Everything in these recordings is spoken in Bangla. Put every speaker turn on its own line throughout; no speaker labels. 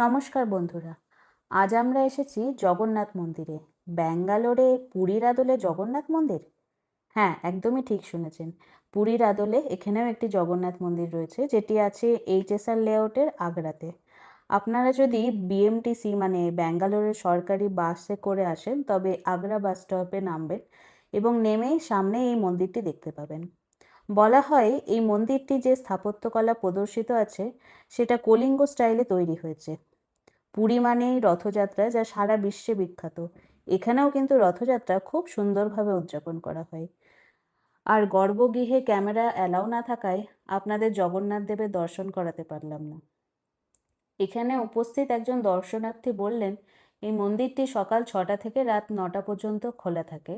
নমস্কার বন্ধুরা, আজ আমরা এসেছি জগন্নাথ মন্দিরে। ব্যাঙ্গালোরে পুরীর আদলে জগন্নাথ মন্দির? হ্যাঁ, একদমই ঠিক শুনেছেন। পুরীর আদলে এখানেও একটি জগন্নাথ মন্দির রয়েছে, যেটি আছে এইচএসআর লেআউটের আগ্রাতে। আপনারা যদি বিএমটিসি মানে ব্যাঙ্গালোরের সরকারি বাসে করে আসেন, তবে আগ্রা বাস স্টপে নামবেন এবং নেমেই সামনে এই মন্দিরটি দেখতে পাবেন। বলা হয় এই মন্দিরটি যে স্থাপত্যকলা প্রদর্শিত আছে সেটা কলিঙ্গ স্টাইলে তৈরি হয়েছে। পুরী মানেই রথযাত্রা, যা সারা বিশ্বে বিখ্যাত। এখানেও কিন্তু রথযাত্রা খুব সুন্দরভাবে উদযাপন করা হয়। আর গর্ভগৃহে ক্যামেরা অ্যালাউ না থাকায় আপনাদের জগন্নাথ দেবের দর্শন করাতে পারলাম না। এখানে উপস্থিত একজন দর্শনার্থী বললেন এই মন্দিরটি সকাল 6টা থেকে রাত 9টা পর্যন্ত খোলা থাকে।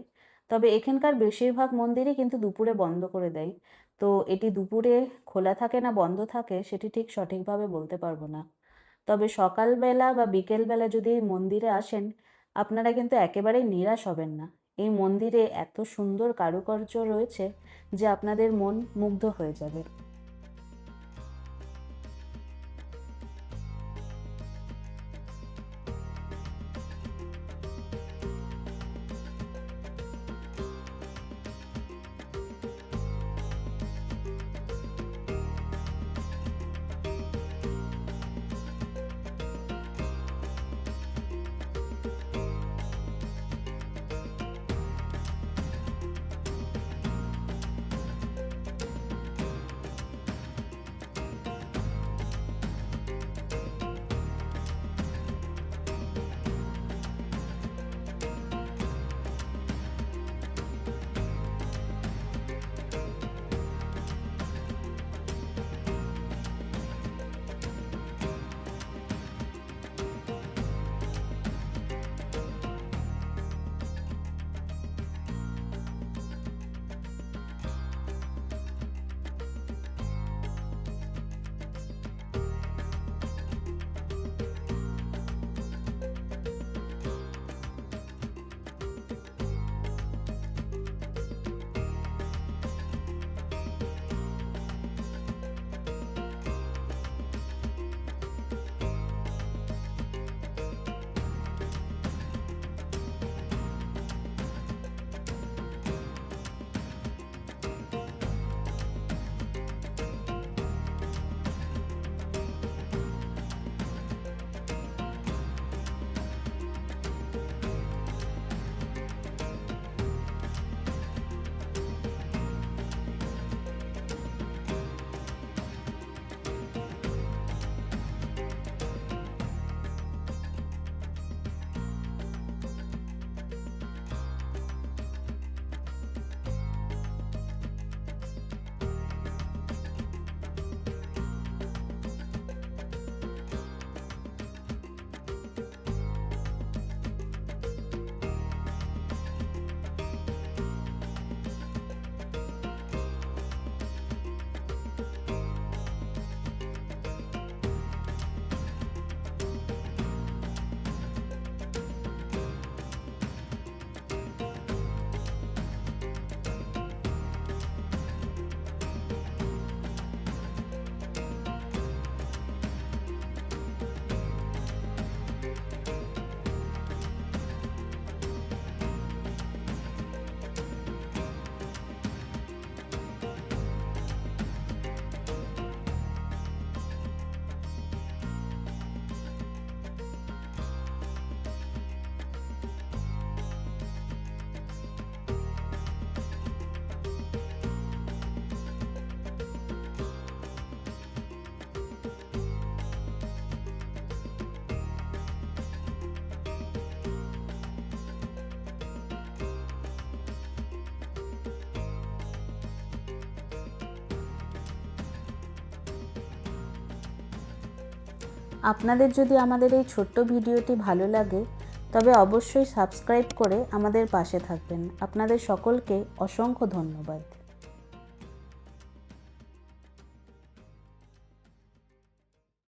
তবে এখানকার বেশিরভাগ মন্দিরই কিন্তু দুপুরে বন্ধ করে দেয়। তো এটি দুপুরে খোলা থাকে না বন্ধ থাকে সেটি ঠিক সঠিকভাবে বলতে পারবো না। তবে সকালবেলা বা বিকেলবেলা যদি এই মন্দিরে আসেন, আপনারা কিন্তু একেবারেই নিরাশ হবেন না। এই মন্দিরে এত সুন্দর কারুকার্য রয়েছে যে আপনাদের মন মুগ্ধ হয়ে যাবে। আপনাদের যদি আমাদের এই ছোট্ট ভিডিওটি ভালো লাগে, তবে অবশ্যই সাবস্ক্রাইব করে আমাদের পাশে থাকবেন। আপনাদের সকলকে অসংখ্য ধন্যবাদ।